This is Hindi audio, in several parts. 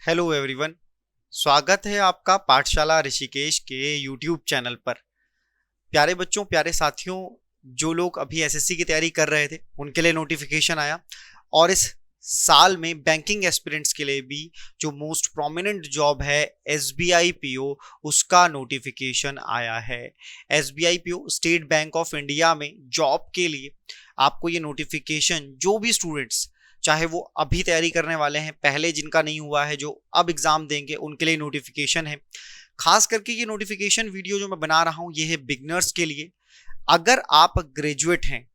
Hello everyone. स्वागत है आपका पाठशाला ऋषिकेश के यूट्यूब चैनल पर। प्यारे बच्चों, प्यारे साथियों, जो लोग अभी एसएससी की तैयारी कर रहे थे उनके लिए नोटिफिकेशन आया और इस साल में बैंकिंग एस्पिरेंट्स के लिए भी जो मोस्ट प्रोमिनेंट जॉब है एसबीआई पीओ, उसका नोटिफिकेशन आया है। SBI PO state bank of India में जॉब के लिए आपको ये नोटिफिकेशन, जो भी स्टूडेंट्स चाहे वो अभी तैयारी करने वाले हैं, पहले जिनका नहीं हुआ है, जो अब एग्जाम देंगे, उनके लिए नोटिफिकेशन है। खास करके ये नोटिफिकेशन वीडियो जो मैं बना रहा हूं ये है बिगनर्स के लिए। अगर आप ग्रेजुएट हैं,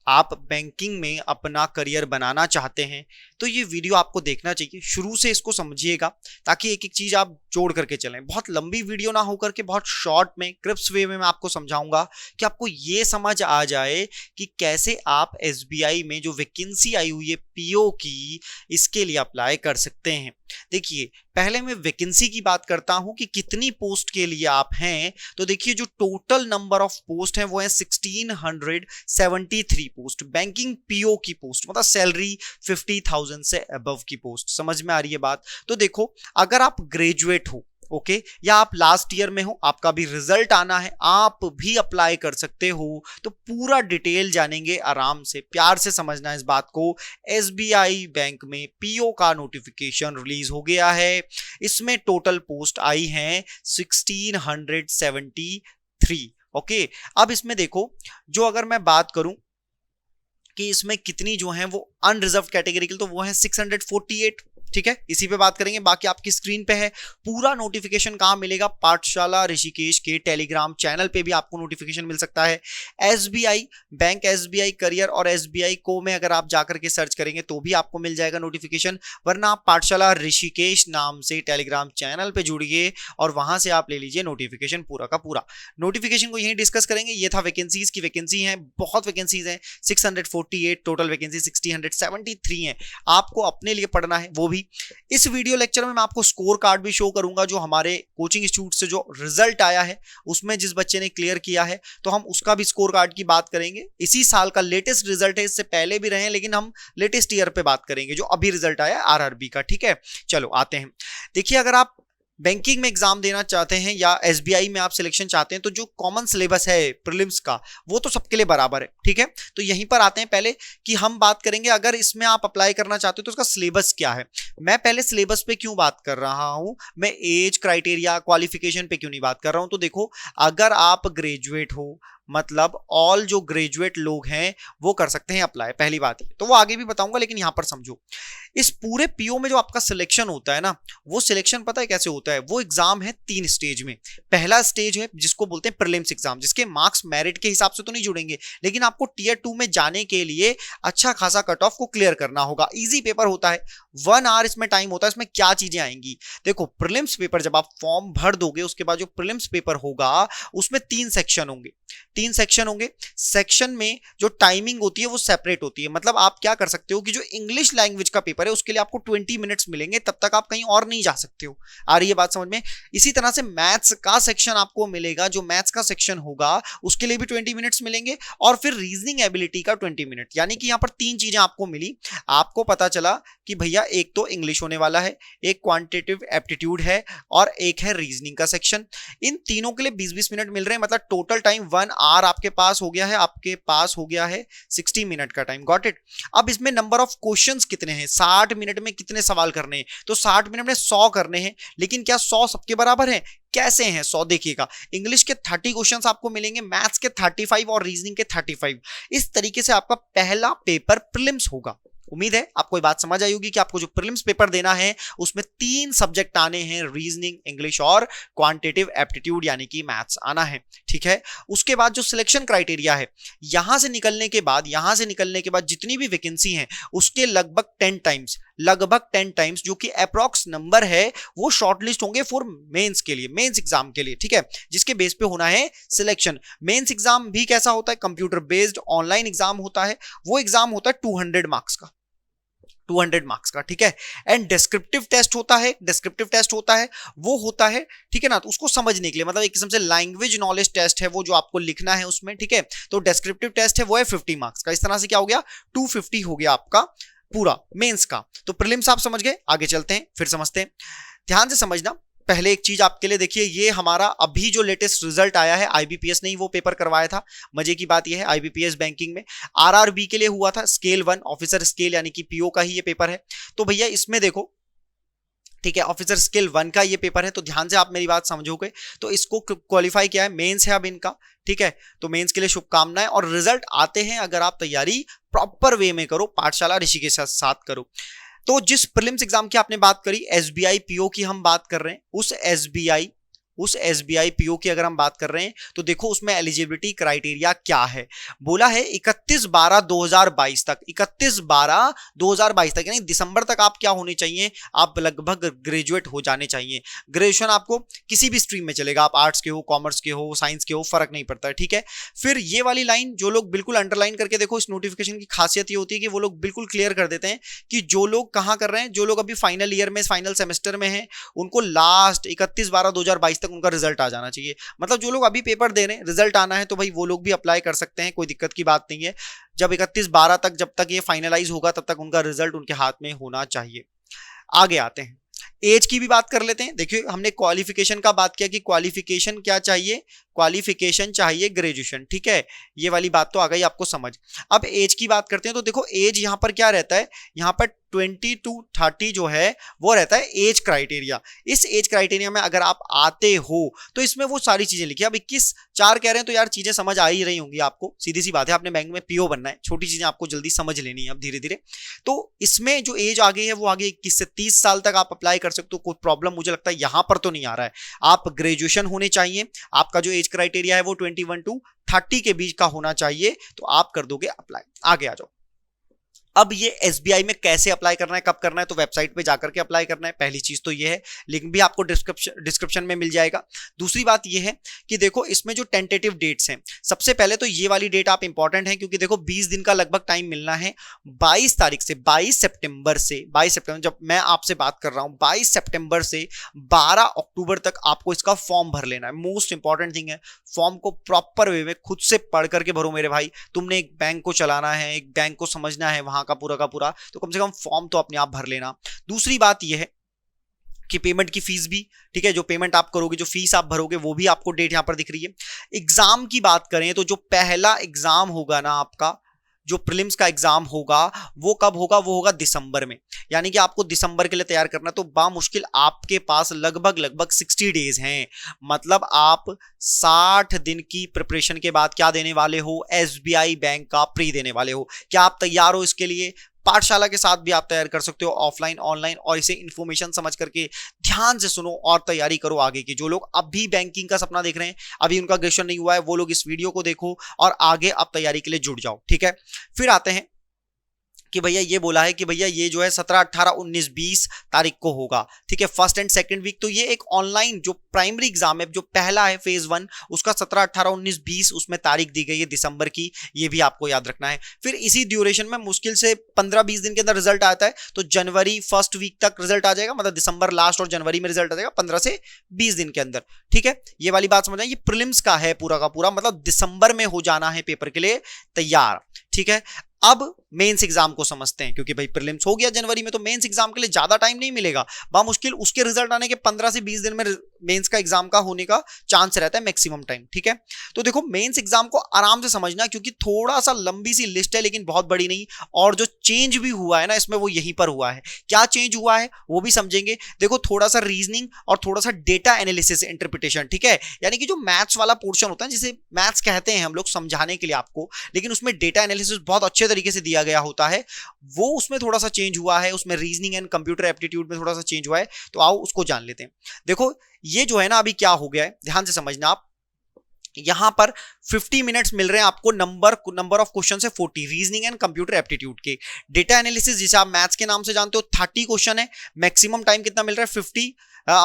आप बैंकिंग में अपना करियर बनाना चाहते हैं, तो ये वीडियो आपको देखना चाहिए। शुरू से इसको समझिएगा ताकि एक एक चीज आप जोड़ करके चलें। बहुत लंबी वीडियो ना होकर के बहुत शॉर्ट में, क्रिप्स वे में मैं आपको समझाऊंगा कि आपको ये समझ आ जाए कि कैसे आप एसबीआई में जो वैकेंसी आई हुई है पीओ की, इसके लिए अप्लाई कर सकते हैं। देखिए, पहले मैं वैकेंसी की बात करता हूं कि कितनी पोस्ट के लिए आप हैं। तो देखिए, जो टोटल नंबर ऑफ पोस्ट हैं वो है 1673 पोस्ट। बैंकिंग पीओ की पोस्ट मतलब सैलरी 50,000 से अबव की पोस्ट। समझ में आ रही है बात? तो देखो, अगर आप ग्रेजुएट हो, ओके, या आप लास्ट ईयर में हो, आपका भी रिजल्ट आना है, आप भी अप्लाई कर सकते हो। तो पूरा डिटेल जानेंगे, आराम से, प्यार से समझना इस बात को। एसबीआई बैंक में पीओ का नोटिफिकेशन रिलीज हो गया है। इसमें टोटल पोस्ट आई हैं 1673। ओके, अब इसमें देखो, जो अगर मैं बात करूं कि इसमें कितनी जो है वो अनरिजर्व कैटेगरी के लिए, तो वो है 648। ठीक है, इसी पे बात करेंगे। बाकी आपकी स्क्रीन पे है। पूरा नोटिफिकेशन कहां मिलेगा? पाठशाला ऋषिकेश के टेलीग्राम चैनल पे भी आपको नोटिफिकेशन मिल सकता है। एसबीआई बैंक, एसबीआई करियर और एसबीआई को में अगर आप जाकर के सर्च करेंगे तो भी आपको मिल जाएगा नोटिफिकेशन। वरना आप पाठशाला ऋषिकेश नाम से टेलीग्राम चैनल पे जुड़िए और वहां से आप ले लीजिए नोटिफिकेशन पूरा का पूरा। नोटिफिकेशन को यही डिस्कस करेंगे। ये था वैकेंसीज की। वैकेंसी है, बहुत वैकेंसीज हैं, 648 टोटल वैकेंसी 1673 है। आपको अपने लिए पढ़ना है वो भी। इस वीडियो लेक्चर में मैं आपको स्कोर कार्ड भी शो करूंगा, जो हमारे कोचिंग इंस्टीट्यूट से जो रिजल्ट आया है उसमें जिस बच्चे ने क्लियर किया है, तो हम उसका भी स्कोर कार्ड की बात करेंगे। इसी साल का लेटेस्ट रिजल्ट है, इससे पहले भी रहे, लेकिन हम लेटेस्ट ईयर पे बात करेंगे जो अभी रिजल्ट आया आरआरबी का। ठीक है, चलो आते हैं। देखिए, अगर आप बैंकिंग में एग्जाम देना चाहते हैं या एसबीआई में आप सिलेक्शन चाहते हैं, तो जो कॉमन सिलेबस है प्रीलिम्स का वो तो सबके लिए बराबर है। ठीक है, तो यहीं पर आते हैं पहले कि हम बात करेंगे अगर इसमें आप अप्लाई करना चाहते हो तो उसका सिलेबस क्या है। मैं पहले सिलेबस पे क्यों बात कर रहा हूं, मैं एज क्राइटेरिया क्वालिफिकेशन पे क्यों नहीं बात कर रहा हूं। तो देखो, अगर आप ग्रेजुएट हो, मतलब ऑल जो ग्रेजुएट लोग हैं वो कर सकते हैं अप्लाई, पहली बात है। तो वो आगे भी बताऊंगा, लेकिन यहां पर समझो, इस पूरे पीओ में जो आपका सिलेक्शन होता है ना, वो सिलेक्शन पता है कैसे होता है? वो एग्जाम है 3 स्टेज में। पहला स्टेज है जिसको बोलते हैं प्रीलिम्स एग्जाम, जिसके मार्क्स मेरिट के हिसाब से तो नहीं जुड़ेंगे, लेकिन आपको टीयर 2 में जाने के लिए अच्छा खासा कट ऑफ को क्लियर करना होगा। इजी पेपर होता है, 1 आवर इसमें टाइम होता है। इसमें क्या चीजें आएंगी? देखो, प्रीलिम्स पेपर जब आप फॉर्म भर दोगे, उसके बाद जो प्रीलिम्स पेपर होगा उसमें 3 सेक्शन होंगे। 3 सेक्शन होंगे। सेक्शन में जो टाइमिंग होती है वो सेपरेट होती है। मतलब आप क्या कर सकते हो कि जो इंग्लिश लैंग्वेज का पेपर है उसके लिए आपको 20 मिनट्स मिलेंगे, तब तक आप कहीं और नहीं जा सकते हो। आ रही है बात समझ में? इसी तरह से मैथ्स का सेक्शन आपको मिलेगा, जो मैथ्स का सेक्शन होगा उसके लिए भी 20 मिनट्स मिलेंगे, और फिर रीजनिंग एबिलिटी का 20 मिनट। यानी कि यहां पर 3 चीजें आपको मिली। आपको पता चला कि भैया एक तो इंग्लिश होने वाला है, एक क्वांटिटेटिव एप्टीट्यूड है, और एक है रीजनिंग का सेक्शन। इन तीनों के लिए 20-20 मिनट मिल रहे हैं। मतलब टोटल टाइम 1 आवर आपके पास हो गया है। आपके पास हो गया है 60 मिनट का टाइम। Got it? अब इसमें नंबर ऑफ क्वेश्चंस कितने हैं? 60 मिनट में कितने सवाल करने हैं? तो 60 मिनट में 100 करने हैं। लेकिन क्या 100 सबके बराबर है? कैसे हैं 100? देखिएगा, इंग्लिश के 30 क्वेश्चंस आपको मिलेंगे, मैथ्स के 35 और रीजनिंग के 35। इस तरीके से आपका पहला पेपर प्रीलिम्स होगा। उम्मीद है आपको ये बात समझ आई होगी कि आपको जो प्रीलिम्स पेपर देना है उसमें 3 सब्जेक्ट आने हैं, रीजनिंग, इंग्लिश और क्वांटिटेटिव एप्टीट्यूड यानी कि मैथ्स आना है। ठीक है, उसके बाद जो सिलेक्शन क्राइटेरिया है, यहां से निकलने के बाद जितनी भी वैकेंसी हैं उसके लगभग 10 टाइम्स जो कि अप्रॉक्स नंबर है, वो शॉर्टलिस्ट होंगे फॉर मेंस के लिए, मेंस एग्जाम के लिए। ठीक है, जिसके बेस पे होना है सिलेक्शन। मेंस एग्जाम भी कैसा होता है? कंप्यूटर बेस्ड ऑनलाइन एग्जाम होता है। वो एग्जाम होता है 200 मार्क्स का, 200 मार्क्स का। ठीक है, एंड डिस्क्रिप्टिव टेस्ट होता है। वो होता है, ठीक है ना, तो उसको समझने के लिए, मतलब एक किस्म से लैंग्वेज नॉलेज टेस्ट है वो, जो आपको लिखना है उसमें। ठीक है, तो डिस्क्रिप्टिव टेस्ट है वो है 50 मार्क्स का। इस तरह से क्या हो गया? 250 हो गया आपका पूरा मेंस का। तो प्रीलिम्स आप समझ गए, आगे चलते हैं फिर समझते हैं। ध्यान से समझना, पहले एक चीज आपके लिए देखिए, ये हमारा अभी जो लेटेस्ट रिजल्ट आया है, आईबीपीएस ने ही वो पेपर करवाया था। मजे की बात ये है, आईबीपीएस बैंकिंग में आरआरबी के लिए हुआ था, स्केल 1 ऑफिसर स्केल यानी कि पीओ का ही ये पेपर है। तो भैया इसमें देखो, ठीक है, ऑफिसर स्किल 1 का ये पेपर है। तो ध्यान से आप मेरी बात समझोगे तो इसको क्वालिफाई किया है, मेंस है अब इनका, ठीक है। तो मेंस के लिए शुभकामनाएं, और रिजल्ट आते हैं अगर आप तैयारी प्रॉपर वे में करो, पाठशाला ऋषि के साथ करो। तो जिस प्रीलिम्स एग्जाम की आपने बात करी, एसबीआई पीओ की हम बात कर रहे हैं, उस एसबीआई पीओ की अगर हम बात कर रहे हैं तो देखो उसमें एलिजिबिलिटी क्राइटेरिया क्या है। बोला है 31/12/2022 तक, 31/12/2022 तक, यानी दिसंबर तक आप क्या होने चाहिए, आप लगभग ग्रेजुएट हो जाने चाहिए। ग्रेजुएशन आपको किसी भी स्ट्रीम में चलेगा, आप आर्ट्स के हो, कॉमर्स के हो, साइंस के हो, फर्क नहीं पड़ता है, ठीक है। फिर ये वाली लाइन जो लोग बिल्कुल अंडरलाइन करके देखो, इस नोटिफिकेशन की खासियत ये होती है कि वो लोग बिल्कुल क्लियर कर देते हैं कि जो लोग कहां कर रहे हैं, जो लोग अभी फाइनल ईयर में, फाइनल सेमेस्टर में हैं, उनको लास्ट 31/12/2022 तक उनका रिजल्ट आ जाना चाहिए। मतलब जो लोग अभी पेपर दे रहे हैं, रिजल्ट आना है तो भाई वो लोग भी अप्लाई कर सकते हैं, कोई दिक्कत की बात नहीं है। जब 31/12 तक, जब तक ये फाइनलाइज होगा तब तक उनका रिजल्ट उनके हाथ में होना चाहिए। आगे आते हैं, एज की भी बात कर लेते हैं। देखिए हमने क्वालिफिकेशन का बात किया कि क्वालिफिकेशन क्या चाहिए, क्वालिफिकेशन चाहिए ग्रेजुएशन, ठीक है। ये वाली बात तो आ गई आपको समझ। अब एज की बात करते हैं तो देखो एज यहां पर क्या रहता है, यहां पर 20 to 30 जो है वो रहता है एज क्राइटेरिया। इस एज क्राइटेरिया में अगर आप आते हो तो इसमें वो सारी चीजें लिखी है। अब 21/4 कह रहे हैं तो यार चीजें समझ आ ही रही होंगी आपको, सीधी सी बात है, आपने बैंक में पीओ बनना है, छोटी चीजें आपको जल्दी समझ लेनी है अब धीरे धीरे। तो इसमें जो एज आ गई है वो आगे 21 से 30 साल तक आप अप्लाई कर सकते हो, कोई प्रॉब्लम मुझे लगता है यहां पर तो नहीं आ रहा है। आप ग्रेजुएशन होने चाहिए, आपका जो एज क्राइटेरिया है वो 21 to 30 के बीच का होना चाहिए, तो आप कर दोगे अप्लाई। आगे आ जाओ। अब ये एसबीआई में कैसे अप्लाई करना है, कब करना है, तो वेबसाइट पे जाकर के अप्लाई करना है, पहली चीज तो ये है। लिंक भी आपको डिस्क्रिप्शन में मिल जाएगा। दूसरी बात ये है कि देखो इसमें जो टेंटेटिव डेट्स हैं, सबसे पहले तो ये वाली डेट आप इंपॉर्टेंट है क्योंकि देखो 20 दिन का लगभग टाइम मिलना है। 22 तारीख से 22 सितंबर जब मैं आपसे बात कर रहा हूं, 22 सितंबर से 12 अक्टूबर तक आपको इसका फॉर्म भर लेना है। मोस्ट इंपॉर्टेंट थिंग है, फॉर्म को प्रॉपर वे में खुद से पढ़ करके भरो मेरे भाई। तुमने एक बैंक को चलाना है, एक बैंक को समझना है वहां का पूरा, तो कम से कम फॉर्म तो अपने आप भर लेना। दूसरी बात यह है कि पेमेंट की फीस भी, ठीक है, जो पेमेंट आप करोगे, जो फीस आप भरोगे वो भी आपको डेट यहां पर दिख रही है। एग्जाम की बात करें तो जो पहला एग्जाम होगा ना आपका, जो प्रीलिम्स का एग्जाम होगा वो कब होगा, वो होगा दिसंबर में। यानी कि आपको दिसंबर के लिए तैयार करना, तो बामुश्किल आपके पास लगभग 60 डेज हैं। मतलब आप 60 दिन की प्रिपरेशन के बाद क्या देने वाले हो, एसबीआई बैंक का प्री देने वाले हो। क्या आप तैयार हो इसके लिए? पाठशाला के साथ भी आप तैयार कर सकते हो, ऑफलाइन ऑनलाइन, और इसे इंफॉर्मेशन समझ करके ध्यान से सुनो और तैयारी करो आगे की। जो लोग अभी बैंकिंग का सपना देख रहे हैं, अभी उनका ग्रेजुएशन नहीं हुआ है, वो लोग इस वीडियो को देखो और आगे आप तैयारी के लिए जुड़ जाओ, ठीक है। फिर आते हैं कि भैया ये बोला है कि भैया ये जो है 17, 18, 19, 20 तारीख को होगा, ठीक है, फर्स्ट एंड सेकंड वीक। तो ये एक ऑनलाइन जो प्राइमरी एग्जाम है, जो पहला है फेज 1, उसका 17, 18, 19, 20 उसमें तारीख दी गई है दिसंबर की, ये भी आपको याद रखना है। फिर इसी ड्यूरेशन में मुश्किल से 15-20 दिन के अंदर रिजल्ट आता है, तो जनवरी फर्स्ट वीक तक रिजल्ट आ जाएगा, मतलब दिसंबर लास्ट और जनवरी में रिजल्ट आ जाएगा 15 से 20 दिन के अंदर, ठीक है। ये वाली बात समझना, ये प्रीलिम्स का है पूरा का पूरा, मतलब दिसंबर में हो जाना है पेपर के लिए तैयार, ठीक है। अब मेंस एग्जाम को समझते हैं, क्योंकि भाई प्रीलिम्स हो गया जनवरी में, तो मेंस एग्जाम के लिए ज्यादा टाइम नहीं मिलेगा, बामुश्किल उसके रिजल्ट आने के 15 से 20 दिन में मेंस का एग्जाम का होने का चांस रहता है, मैक्सिमम टाइम, ठीक है। तो देखो मेंस एग्जाम को आराम से समझना, क्योंकि थोड़ा सा लंबी सी लिस्ट है लेकिन बहुत बड़ी नहीं, और जो चेंज भी हुआ है ना इसमें वो यहीं पर हुआ है। क्या चेंज हुआ है वो भी समझेंगे। देखो थोड़ा सा रीजनिंग और थोड़ा सा डेटा एनालिसिस इंटरप्रिटेशन, ठीक है, यानी कि जो मैथ्स वाला पोर्शन होता है, जिसे मैथ्स कहते हैं हम लोग समझाने के लिए आपको, लेकिन उसमें डेटा एनालिसिस बहुत अच्छे तरीके से दिया गया होता है, वो उसमें थोड़ा सा चेंज हुआ है। उसमें रीजनिंग एंड कंप्यूटर एप्टीट्यूड में थोड़ा सा चेंज हुआ है, तो आओ उसको जान लेते हैं। देखो ये जो है ना अभी क्या हो गया है, ध्यान से समझना आप। यहां पर 50 मिनट्स मिल रहे हैं आपको, नंबर ऑफ क्वेश्चन है 40, रीजनिंग एंड कंप्यूटर एप्टीट्यूड के। डेटा एनालिसिस जिसे आप मैथ्स के नाम से जानते हो 30 क्वेश्चन है, मैक्सिमम टाइम कितना मिल रहा है 50,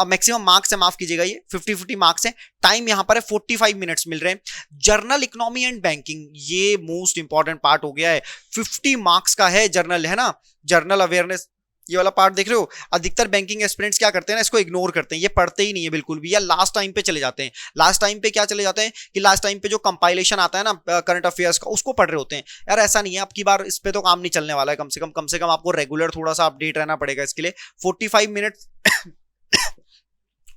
मैक्सिमम मार्क्स है, माफ कीजिएगा, ये 50 मार्क्स है, टाइम यहां पर है 45 मिनट्स मिल रहे हैं। जर्नल इकोनॉमी एंड बैंकिंग, ये मोस्ट इंपॉर्टेंट पार्ट हो गया है, 50 मार्क्स का है जर्नल, है ना, जर्नल अवेयरनेस ये वाला पार्ट देख रहे हो, अधिकतर बैंकिंग एस्पिरेंट्स क्या करते हैं ना, इसको इग्नोर करते हैं, ये पढ़ते ही नहीं है बिल्कुल भी, या लास्ट टाइम पे चले जाते हैं। लास्ट टाइम पे क्या चले जाते हैं कि लास्ट टाइम पे जो कंपाइलेशन आता है ना करंट अफेयर्स का, उसको पढ़ रहे होते हैं। यार ऐसा नहीं है, आपकी बार इस पे तो काम नहीं चलने वाला है, कम से कम आपको रेगुलर थोड़ा सा अपडेट रहना पड़ेगा इसके लिए। 45 मिनट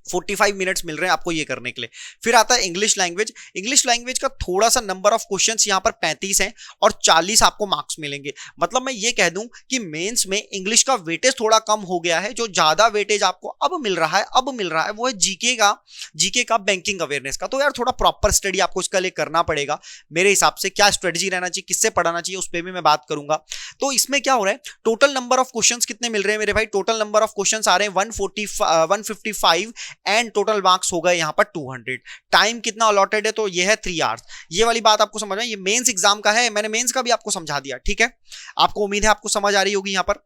45 मिनट्स मिल रहे हैं आपको ये करने के लिए। फिर आता है इंग्लिश लैंग्वेज। इंग्लिश लैंग्वेज का थोड़ा सा नंबर ऑफ क्वेश्चंस यहां पर 35 हैं और 40 आपको मार्क्स मिलेंगे। मतलब मैं ये कह दूं कि मेंस में इंग्लिश का वेटेज थोड़ा कम हो गया है, जो ज्यादा वेटेज आपको अब मिल रहा है वो है जीके का बैंकिंग अवेयरनेस का। तो यार थोड़ा प्रॉपर स्टडी आपको इसका लिए करना पड़ेगा मेरे हिसाब से। क्या स्ट्रेटजी रहना चाहिए, किससे पढ़ाना चाहिए, उस पर भी मैं बात करूंगा। तो इसमें क्या हो रहा है, टोटल नंबर ऑफ क्वेश्चंस कितने मिल रहे हैं मेरे भाई, टोटल नंबर ऑफ क्वेश्चंस आ रहे हैं 155 एंड टोटल मार्क्स हो गए यहां पर 200। टाइम कितना अलॉटेड है, तो ये है 3 आवर्स। ये वाली बात आपको समझ में, ये मेंस एग्जाम का है, मैंने मेंस का भी आपको समझा दिया, ठीक है। आपको उम्मीद है आपको समझ आ रही होगी यहां पर।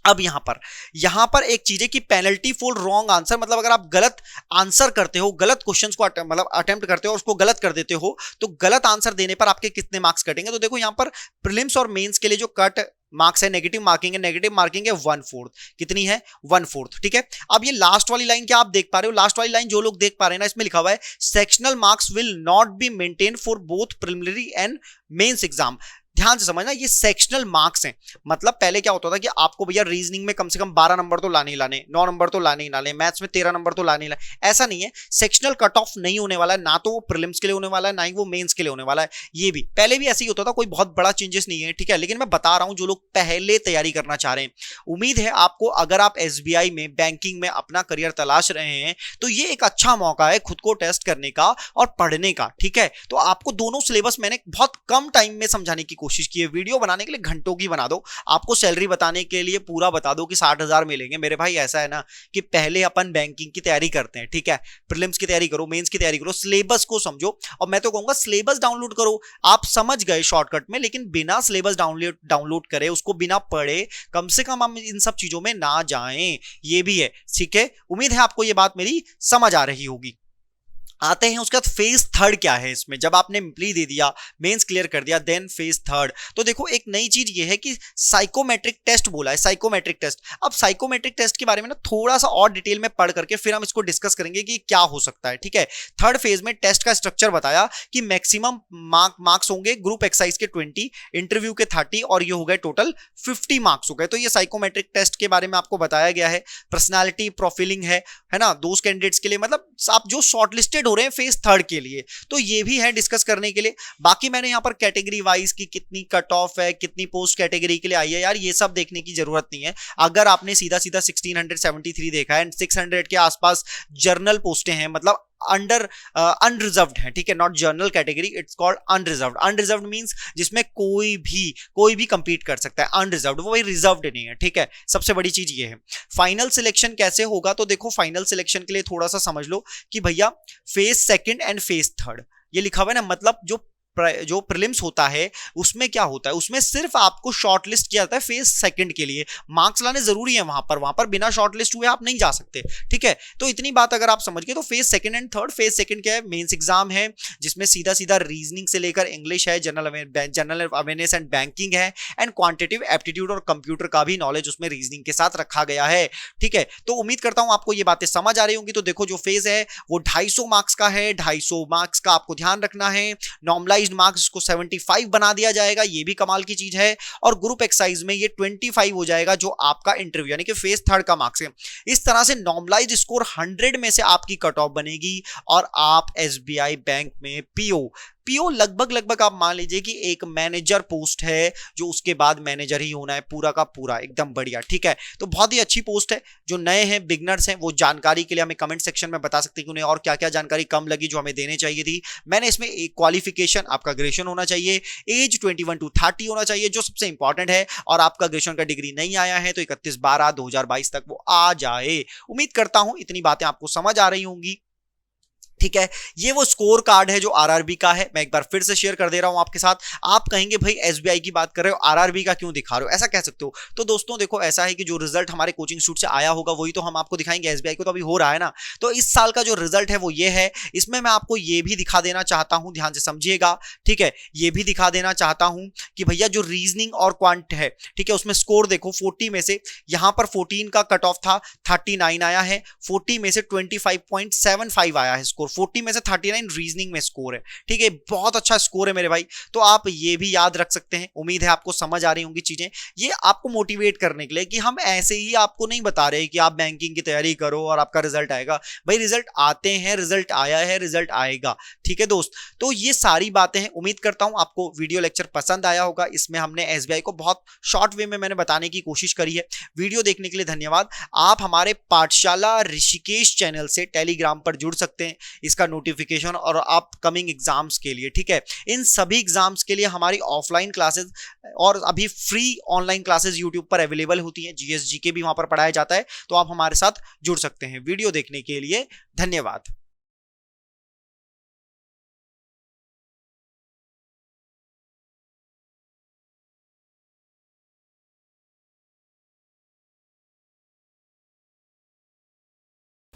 अब यहां पर एक चीज है कि पेनल्टी फॉर रॉन्ग आंसर, मतलब अगर आप गलत आंसर करते हो, गलत क्वेश्चंस को मतलब अटेम्प्ट करते हो और उसको गलत कर देते हो, तो गलत आंसर देने पर आपके कितने मार्क्स कटेंगे। तो देखो यहां पर प्रीलिम्स और मेंस के लिए जो कट मार्क्स है, नेगेटिव मार्किंग है 1/4। कितनी है, 1/4, ठीक है। अब ये लास्ट वाली लाइन क्या आप देख पा रहे हो, लास्ट वाली लाइन जो लोग देख पा रहे हैं ना, इसमें लिखा हुआ है sectional marks will not be maintain for both preliminary and mains exam. ध्यान से समझना, ये सेक्शनल मार्क्स हैं। मतलब पहले क्या होता था कि आपको भैया रीजनिंग में कम से कम 12 नंबर तो लाने ही लाने, 9 नंबर तो लाने ही लाने, मैथ्स में 13 नंबर तो लाने ही लाने। ऐसा नहीं है, सेक्शनल कट ऑफ नहीं होने वाला है, ना तो वो प्रीलिम्स के लिए होने वाला है, ना ही वो मेंस के लिए होने वाला है। ये भी पहले भी ऐसे ही होता था, कोई बहुत बड़ा चेंजेस नहीं है, ठीक है। लेकिन मैं बता रहा हूं जो लोग पहले तैयारी करना चाह रहे हैं, उम्मीद है आपको, अगर आप एसबीआई में बैंकिंग में अपना करियर तलाश रहे हैं, तो ये एक अच्छा मौका है खुद को टेस्ट करने का और पढ़ने का, ठीक है। तो आपको दोनों सिलेबस मैंने बहुत कम टाइम में समझाने की कोशिश की है। वीडियो बनाने के लिए घंटों की बना दो, आपको सैलरी बताने के लिए पूरा बता दो कि 60,000 मिलेंगे। मेरे भाई ऐसा है ना कि पहले अपन बैंकिंग की तैयारी करते हैं, ठीक है। प्रीलिम्स की तैयारी करो, मेंस की तैयारी करो, सिलेबस को समझो। और मैं तो कहूंगा सिलेबस डाउनलोड करो। आप समझ गए शॉर्टकट में, लेकिन बिना सिलेबस डाउनलोड करे, उसको बिना पढ़े, कम से कम हम इन सब चीजों में ना जाएं, ये भी है, ठीक है। उम्मीद है आपको ये बात मेरी समझ आ रही होगी। आते हैं उसके बाद फेज थर्ड क्या है इसमें। जब आपने प्री दे दिया, मेंस क्लियर कर दिया, देन फेज थर्ड। तो देखो एक नई चीज ये है कि साइकोमेट्रिक टेस्ट बोला है, साइकोमेट्रिक टेस्ट। अब साइकोमेट्रिक टेस्ट के बारे में ना थोड़ा सा और डिटेल में पढ़ करके फिर हम इसको डिस्कस करेंगे कि क्या हो सकता है, ठीक है। थर्ड फेज में टेस्ट का स्ट्रक्चर बताया कि मैक्सिमम मार्क्स होंगे ग्रुप एक्सरसाइज के 20, इंटरव्यू के 30, और ये हो गए टोटल 50 मार्क्स हो गए। तो ये साइकोमेट्रिक टेस्ट के बारे में आपको बताया गया है। पर्सनैलिटी प्रोफाइलिंग है ना, दोस्त कैंडिडेट्स के लिए, मतलब आप जो शॉर्टलिस्टेड हो रहे हैं फेज थर्ड के लिए, तो ये भी है डिस्कस करने के लिए। बाकी मैंने यहां पर कैटेगरी वाइज की कितनी कट ऑफ है, कितनी पोस्ट कैटेगरी के लिए आई है, यार ये सब देखने की जरूरत नहीं है। अगर आपने सीधा 1673 देखा है एंड 600 के आसपास जर्नल पोस्टें हैं, मतलब अंडर अनरिजर्व्ड है, ठीक है, not general category, it's called unreserved. Unreserved means जिसमें कोई भी कंपीट कर सकता है, अनरिजर्व्ड, वो भाई रिजर्व्ड नहीं है, ठीक है। सबसे बड़ी चीज ये है। फाइनल सिलेक्शन कैसे होगा, तो देखो फाइनल सिलेक्शन के लिए थोड़ा सा समझ लो कि भैया phase second and phase third ये लिखा हुआ है ना, मतलब जो प्रीलिम्स होता है उसमें क्या होता है, उसमें सिर्फ आपको शॉर्टलिस्ट किया जाता है फेज सेकंड के लिए। मार्क्स लाने जरूरी है वहां पर बिना शॉर्टलिस्ट हुए आप नहीं जा सकते, ठीक है। तो इतनी बात अगर आप समझ गए, तो phase second and third. Phase second क्या है, मेंस एग्जाम है, जिसमें सीधा सीधा रीजनिंग से लेकर इंग्लिश है, जनरल अवेयरनेस एंड बैंकिंग है, एंड क्वांटिटेटिव एप्टीट्यूड और कंप्यूटर का भी नॉलेज उसमें रीजनिंग के साथ रखा गया है, ठीक है। तो उम्मीद करता हूं आपको ये बातें समझ आ रही होंगी। तो देखो जो फेज है वो 250 मार्क्स का है, 250 मार्क्स का आपको ध्यान रखना है। नॉर्मलाइज्ड मार्क्स को 75 बना दिया जाएगा, ये भी कमाल की चीज है। और ग्रुप एक्सरसाइज में ये 25 हो जाएगा, जो आपका इंटरव्यू यानी कि फेज थर्ड का मार्क्स है। इस तरह से नॉर्मलाइज्ड स्कोर 100 में से आपकी कट ऑफ बनेगी, और आप एसबीआई बैंक में पीओ लगभग आप मान लीजिए कि एक मैनेजर पोस्ट है, जो उसके बाद मैनेजर ही होना है पूरा का पूरा, एकदम बढ़िया, ठीक है। तो बहुत ही अच्छी पोस्ट है। जो नए हैं, बिगनर्स हैं, वो जानकारी के लिए हमें कमेंट सेक्शन में बता सकते हैं कि उन्हें और क्या क्या जानकारी कम लगी जो हमें देने चाहिए थी। मैंने इसमें एक क्वालिफिकेशन आपका ग्रेजुएशन होना चाहिए, एज 21 to 30 होना चाहिए, जो सबसे इंपॉर्टेंट है, और आपका ग्रेजुएशन का डिग्री नहीं आया है तो 31/12/2022 तक वो आ जाए। उम्मीद करता हूं इतनी बातें आपको समझ आ रही होंगी, ठीक है। ये वो स्कोर कार्ड है जो आरआरबी का है, मैं एक बार फिर से शेयर कर दे रहा हूं आपके साथ। आप कहेंगे भाई एसबीआई की बात कर रहे हो, आरआरबी का क्यों दिखा रहे हो, ऐसा कह सकते हो। तो दोस्तों देखो ऐसा है कि जो रिजल्ट हमारे कोचिंग इंस्टीट्यूट से आया होगा वही तो हम आपको दिखाएंगे, एसबीआई को तो अभी हो रहा है ना। तो इस साल का जो रिजल्ट है वो ये है। इसमें मैं आपको ये भी दिखा देना चाहता हूं, ध्यान से समझिएगा, ठीक है। ये भी दिखा देना चाहता हूं कि भैया जो रीजनिंग और क्वांट है, ठीक है, उसमें स्कोर देखो 40 में से यहां पर 14 का कट ऑफ था, 39 आया है। 40 में से 25.75 आया है स्कोर, 40 में से 39 रीजनिंग में स्कोर है, ठीक है। बहुत अच्छा स्कोर है मेरे भाई। तो आप ये भी याद रख सकते हैं। उम्मीद है आपको समझ आ रही होंगी चीजें। ये आपको मोटिवेट करने के लिए कि हम ऐसे ही आपको नहीं बता रहे कि आप बैंकिंग की तैयारी करो और आपका रिजल्ट आएगा। भाई रिजल्ट आते हैं, रिजल्ट आया है, रिजल्ट आएगा, ठीक है दोस्त। तो ये सारी बातें हैं। उम्मीद करता हूं आपको वीडियो लेक्चर पसंद आया होगा। इसमें हमने एसबीआई को बहुत शॉर्ट वे में मैंने बताने की कोशिश करी है। वीडियो देखने के लिए धन्यवाद। आप हमारे पाठशाला ऋषिकेश चैनल से टेलीग्राम पर जुड़ सकते हैं, इसका नोटिफिकेशन और अपकमिंग एग्जाम्स के लिए, ठीक है। इन सभी एग्जाम्स के लिए हमारी ऑफलाइन क्लासेस और अभी फ्री ऑनलाइन क्लासेस यूट्यूब पर अवेलेबल होती हैं। जीएस जीके भी वहां पर पढ़ाया जाता है, तो आप हमारे साथ जुड़ सकते हैं। वीडियो देखने के लिए धन्यवाद।